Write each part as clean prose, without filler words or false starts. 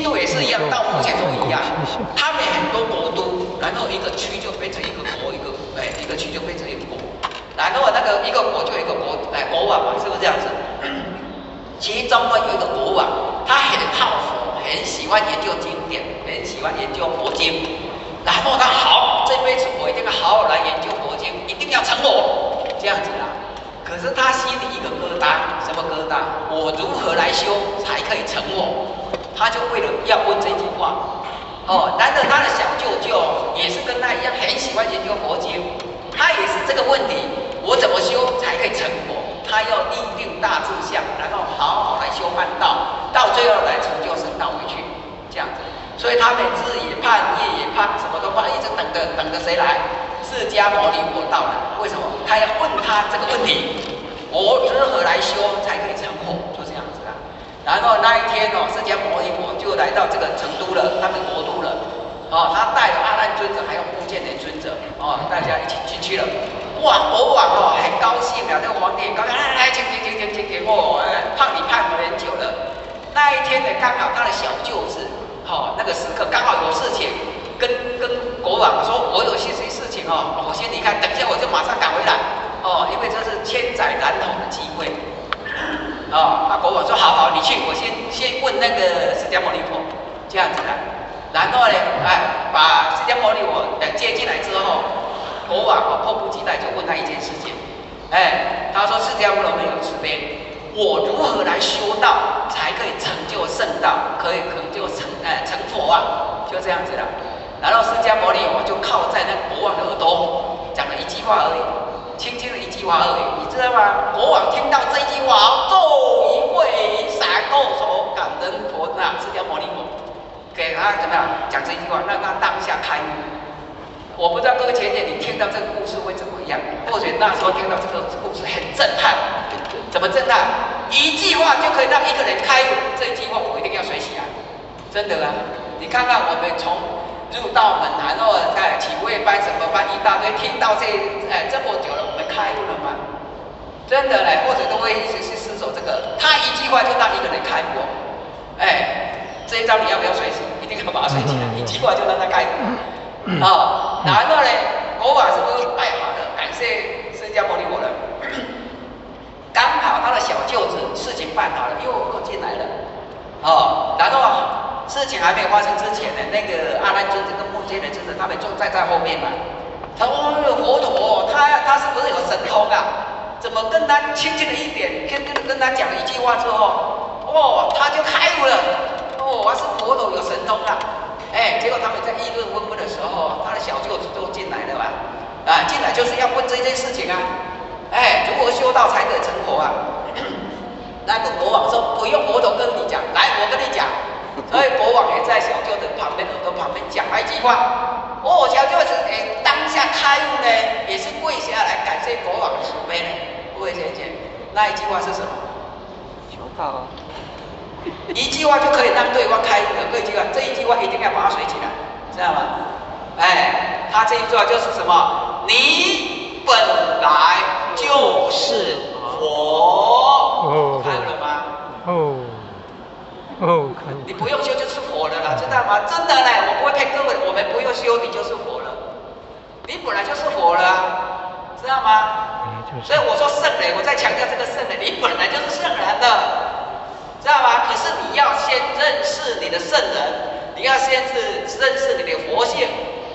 印度也是一样，到目前都一样。他们很多国都，然后一个区就变成一个国，一个区就变成一个国，然后那个一个国就一个国，国王嘛，是不是这样子？其中呢有一个国王，他很好佛，很喜欢研究经典，很喜欢研究佛经。然后他好，这辈子我一定要好好来研究佛经，一定要成佛，这样子啦。可是他心里一个疙瘩，什么疙瘩？我如何来修才可以成佛？他就为了要问这句话。然而他的小舅舅也是跟他一样，很喜欢研究佛经，他也是这个问题：我怎么修才可以成佛？他要立定大志向，然后好好来修半道，到最后来成就神道回去，这样子。所以他们日也盼，夜也盼，什么都盼，一直等着谁来？释迦牟尼佛到来。为什么？他要问他这个问题：我如何来修才可以成佛？就这样子啦。然后那一天释迦牟尼佛就来到这个成都了，他们国都了。他带了阿难尊者还有目犍连尊者，大家一起进去了。哇，国王很高兴啊，这个皇帝很高兴，来，请，盼你盼了很久了。那一天呢，刚好他的小舅子，那个时刻刚好有事情，跟国王说，我有些事情我先离开，等一下我就马上赶回来，因为这是千载难逢的机会。国王说好，你去，我先问那个释迦牟尼佛，这样子的。然后呢，把释迦牟尼佛接进来之后，国王迫不及待就问他一件事情，他说释迦牟尼有慈悲，我如何来修道才可以成就圣道，可以成就成佛啊？就这样子的。然后释迦牟尼佛就靠在那国王的耳朵讲了一句话而已，轻轻的一句话而已，你知道吗？国王听到这一句话，骤一会闪过手感人佛释迦牟尼佛给他怎么样讲这句话，让他当下开悟。我不知道各位姐姐，你听到这个故事会怎么样？或者那时候听到这个故事很震撼，怎么震撼？一句话就可以让一个人开悟，这一句话我一定要学习啊！真的啊！你看看我们从入道门，然后起位班什么班一大堆，听到这么久了，我们开悟了吗？真的嘞，或者都会一直去思索这个，他一句话就让一个人开悟。这一招你要不要学习？一定要把它学起来，一句话就让他开悟。然后呢，国王是不是拜好了？感谢释迦牟尼佛了。刚好他的小舅子事情办好了，又进来了。然后事情还没有发生之前呢，那个阿难尊者跟目犍连尊者他们就在后面嘛。他说：“佛陀，他是不是有神通啊？怎么跟他轻轻的一点，轻轻的跟他讲了一句话之后，他就开悟了。是佛陀有神通啊！结果他们在议论纷纷的时候，他的小舅子就进来了嘛。进来就是要问这件事情啊。如何修道才可以成佛啊？那个国王说不用佛陀跟你讲，来我跟你讲。所以国王也在小舅子旁边耳朵旁边讲了一句话。小舅子当下开悟呢，也是跪下来感谢国王的慈悲呢。各位姐姐，那一句话是什么？修道。一句话就可以让对方开悟的。这一句话一定要把它学起来，知道吗？他这一句话就是什么？你本来就是佛。开悟了吗？你不用修就是佛了啦，知道吗？真的呢，我不会骗各位，我们不用修你就是佛了，你本来就是佛了啊，知道吗？所以我说圣人，我在强调这个圣人，你本来就是圣人的，知道吗？可是你要先认识你的圣人，你要先认识你的佛性，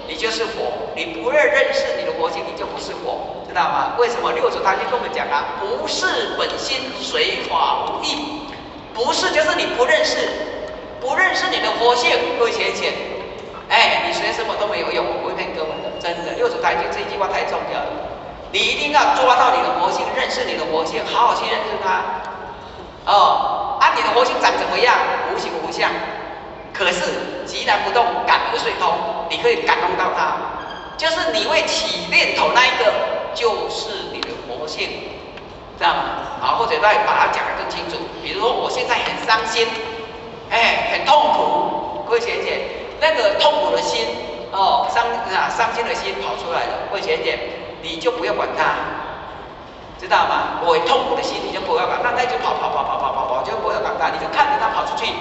你就是佛。你不认识你的佛性，你就不是佛，知道吗？为什么六祖坛经跟我们讲啊？不是本心，随法无异。不是就是你不认识你的佛性，各位学姐，你学什么都没有用，我不会骗各位的，真的。六祖坛经这一句话太重要了，你一定要抓到你的佛性，认识你的佛性，好好去认识它。你的佛性长怎么样？无形无相，可是寂然不动，感而遂通，你可以感动到它，就是你会起念头那一个，就是你的佛性。知道吗？或者再把它讲得更清楚。比如说，我现在很伤心，很痛苦。各位学姐，那个痛苦的心，伤心的心跑出来了。各位学姐，你就不要管它，知道吗？我痛苦的心，你就不要管它，那就跑，就不要管它，你就看着它跑出去。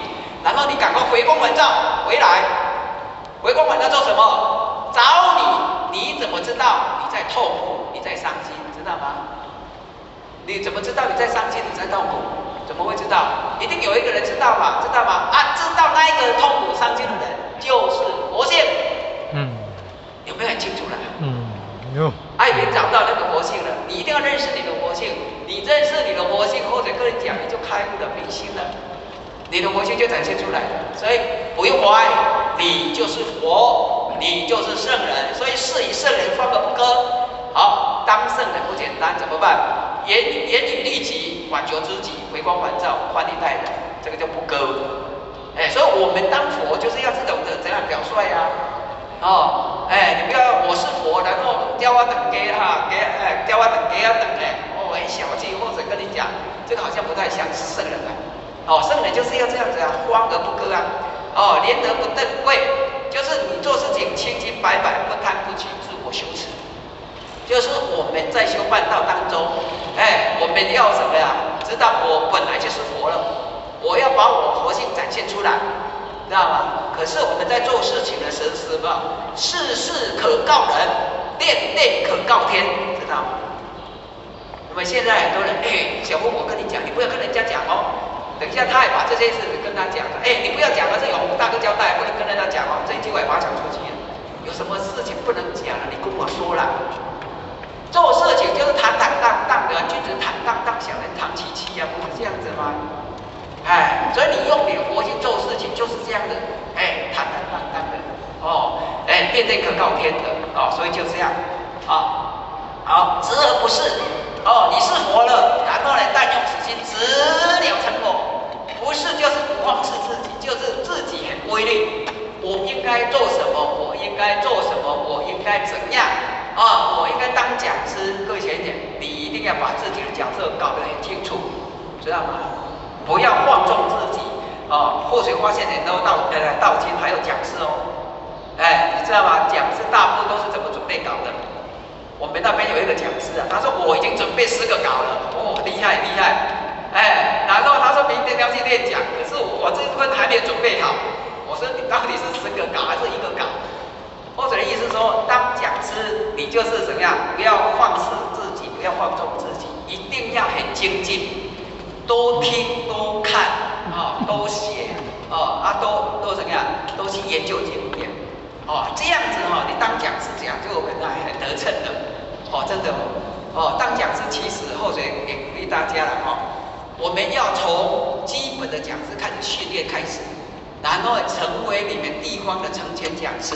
然后你赶快回光返照回来，回光返照做什么？找你，你怎么知道你在痛苦，你在伤心，知道吗？你怎么知道你在伤心，你在痛苦？怎么会知道？一定有一个人知道吧？知道吗？啊，知道那一个痛苦伤心的人就是佛性。有没有很清楚了？有。已经找到那个活性了，你一定要认识你的活性。你认识你的活性，或者跟人讲，你就开悟了，明心了，你的活性就展现出来了。所以不用怀疑，你就是佛，你就是圣人。所以是以圣人方而不割。好，当圣人不简单，怎么办？言语利己，挽救知己，回光返照，宽以待人，这个就不割。所以我们当佛就是要这种的怎样表率呀？你不要我是佛，然后叫我等给哈，叫我等给要等很小气，或者跟你讲，这个好像不太像圣人啊。圣人就是要这样子啊，荒而不割啊，廉而不登贵，就是你做事情清清白白，不贪不取，自我修持。就是我们在修办道当中，我们要什么呀？知道我本来就是佛了，我要把我活性展现出来。知道吗？可是我们在做事情的时候，什么？事事可告人，念念可告天，知道吗？那么现在很多人，小峰，我跟你讲，你不要跟人家讲哦。等一下他也把这件事跟他讲，你不要讲了，这有大哥交代，不能跟人家讲哦。这一句我也把它讲出去了。有什么事情不能讲了？你跟我说了。做事情就是坦坦荡荡的，君子坦荡荡，小人长戚戚啊，不是这样子吗？所以你用你的活性做事情就是这样的，坦坦荡荡的，念念可告天的，所以就这样，好，执而不是，你是佛了，然后呢，但用此心直了成果，不是就是不放肆自己，就是自己很规律，我应该做什么，我应该做什么，我应该怎样，我应该当讲师，各位学姐，你一定要把自己的角色搞得很清楚，知道吗？不要放纵自己或许发现很多道经还有讲师你知道吗？讲师大部分都是怎么准备稿的？我们那边有一个讲师他说我已经准备10个稿了，厉害厉害，然后他说明天要去练讲，可是我这一份还没有准备好。我说你到底是10个稿还是1个稿？或者的意思说，当讲师你就是怎么样？不要放肆自己，不要放纵自己，一定要很精进。多听多看都写都怎么样？都去研究经典这样子你当讲师讲就很得逞的真的当讲师其实后者也鼓励大家了我们要从基本的讲师开始训练开始，然后成为你们地方的承前讲师。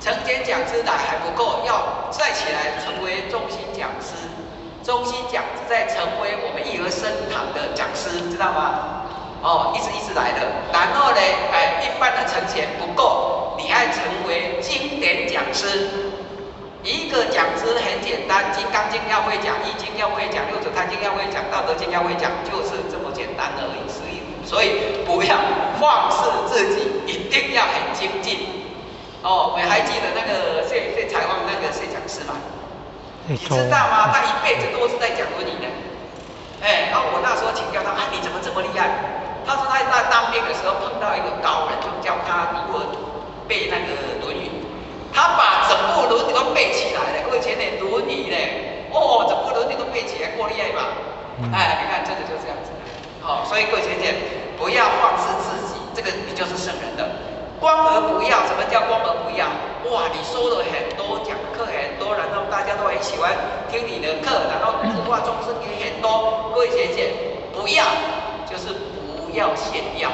承前讲师还不够，要再起来成为中心讲师。中心讲师在成为我们义和生堂的讲师，知道吗？一直来的。然后呢，一般的成前不够，你还成为经典讲师。一个讲师很简单，《金刚经》要会讲，《易经》要会讲，《六祖坛经》要会讲，《道德经》要会讲，就是这么简单而已。所以不要放肆自己，一定要很精进。我们还记得那个谢彩旺那个谢讲师吗？你知道吗？他一辈子都是在讲伦理的。我那时候请教他，你怎么这么厉害？他说他在当兵的时候碰到一个高人，就教他如何背那个《论语》。他把整部《论语》都背起来了。各位前面《论语》呢，整部《论语》都背起来，够厉害吧？你看真的就这样子。所以各位前面不要放肆自己，这个你就是圣人的。光而不要，什么叫光而不要？你说了很多，讲课很多，然后大家都很喜欢听你的课，然后智化众生也很多。各位学姐，不要就是不要炫耀。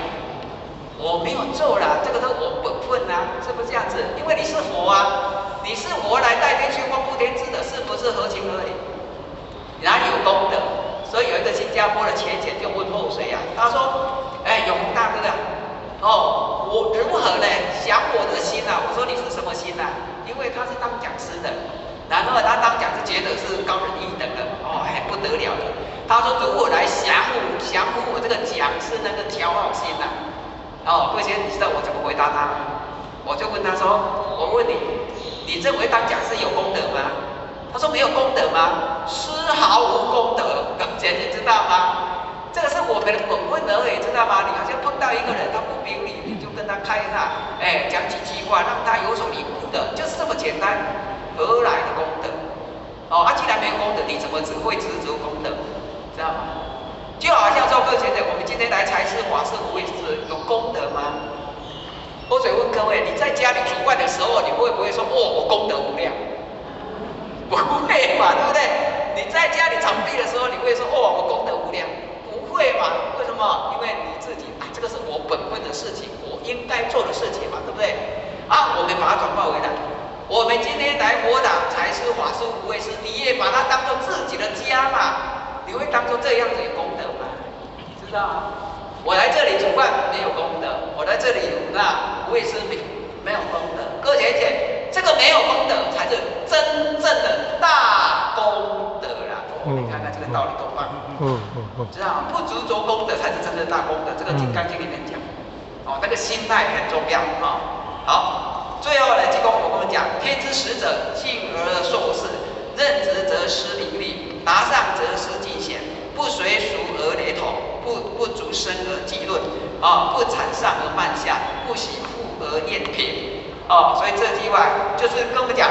我没有做啦，这个都是我本分是不是这样子？因为你是佛你是佛来代天去光布天智的，是不是合情合理？哪里有功德？所以有一个新加坡的前就问后水他说：“永红大哥我如何呢？想我的心我说你是什么心因为他是当讲师的，然后他当讲师觉得是高人一等的很不得了的。他说如何来降服我这个讲师那个骄傲心各位你知道我怎么回答他吗？我就问他说：我问你，你认为当讲师有功德吗？他说没有功德吗？丝毫无功德，姐你知道吗？这个是我们的本分而已，知道吗？你好像碰到一个人他不明理，你就跟他开他，讲几句话，让他有所领悟的，就是这么简单，何来的功德？哦，既然没有功德，你怎么只会执着功德？知道吗？就好像说，各位学者，我们今天来财师、法师、无畏师，有功德吗？我所以问各位，你在家里煮饭的时候，你会不会说，我功德无量？不会嘛，对不对？你在家里场地的时候，你会说，我功德无量？不会嘛？为什么？因为你自己这个是我本分的事情，我应该做的事情嘛，对不对？我们把它转化回来。我们今天来佛堂，财师、法师、无畏师，你也把它当做自己的家嘛？你会当做这样子有功德吗？知道吗？我来这里煮饭没有功德，我来这里无畏师没有功德。各位姐姐，这个没有功德才是真正的大功德啦！你看看这个道理多棒！知道吗？不执着功德才是真正的大功德。这个《金刚经》里面讲，那个心态很重要啊。好，最后呢，济公我跟我们讲：天之使者，敬而受事，任职则失名利，达上则失尽显，不随俗而雷同，不逐声而议论，不产上而慢下，不喜富而厌贫。所以这句话就是跟我们讲，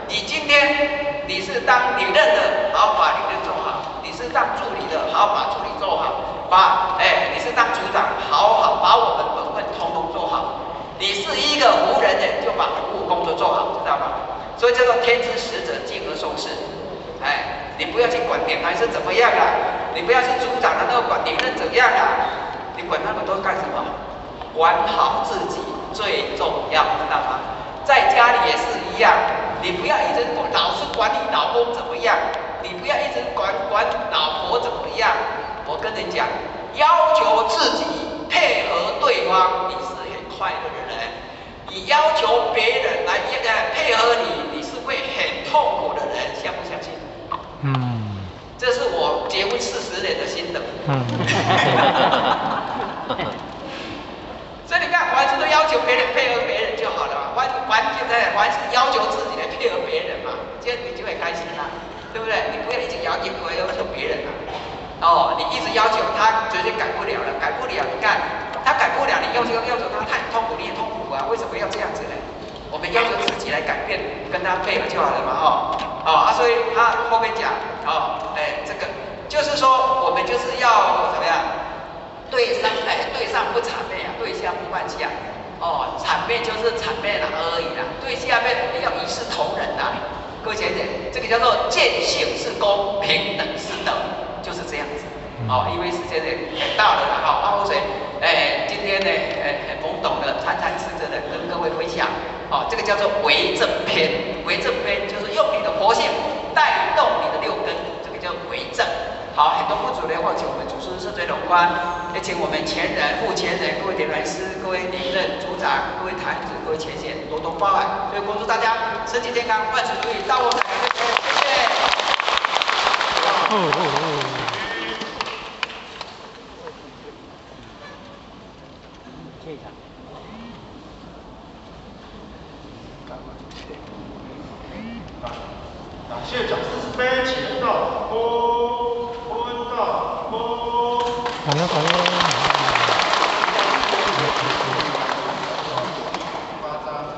你今天你是当领任的，好把领任做好；你是当助理的，好把助理做好；你是当组长，好把我们本分统统做好。你是一个服务人的，就把服务工作做好，知道吗？所以叫做天之使者，敬而受事。你不要去管领还是怎么样啊？你不要去组长的那个管领任怎样啊？你管那么多干什么？管好自己最重要，知道吗？在家里也是一样，你不要一直老是管你老公怎么样，你不要一直管老婆怎么样。我跟你讲，要求自己配合对方，你是很快乐的人；你要求别人来配合你，你是会很痛苦的人，相不相信？这是我结婚40年的心得。所以你看，凡事都要求别人配合别人就好了嘛，凡事要求自己来配合别人嘛，这样你就会开心啦，对不对？你不要一直要求别人啊，你一直要求他，绝对改不了了，你看他改不了，你要求他，他很痛苦，你也痛苦啊，为什么要这样子呢？我们要求自己来改变，跟他配合就好了嘛，所以他后面讲，这个就是说，我们就是要怎么样？对上不谄媚啊，对下不慢下。谄媚就是谄媚了而已啦，对下面你要一视同仁的。各位姐姐，这个叫做见性是公，平等是德，就是这样子。因为时间到了啦，所以今天呢，很懵懂的、参差的跟各位分享。这个叫做为正篇，为正篇就是用你的佛性带动你的六根，这个叫为正。好，很多不足的望请我们主持是最荣光，也请我们前人、副前人、各位点来师、各位领任组长、各位坛主、各位前贤多多包涵。所以恭祝大家身体健康，万事如意，到我们谢谢。感谢讲师慈悲，请到。好了好了。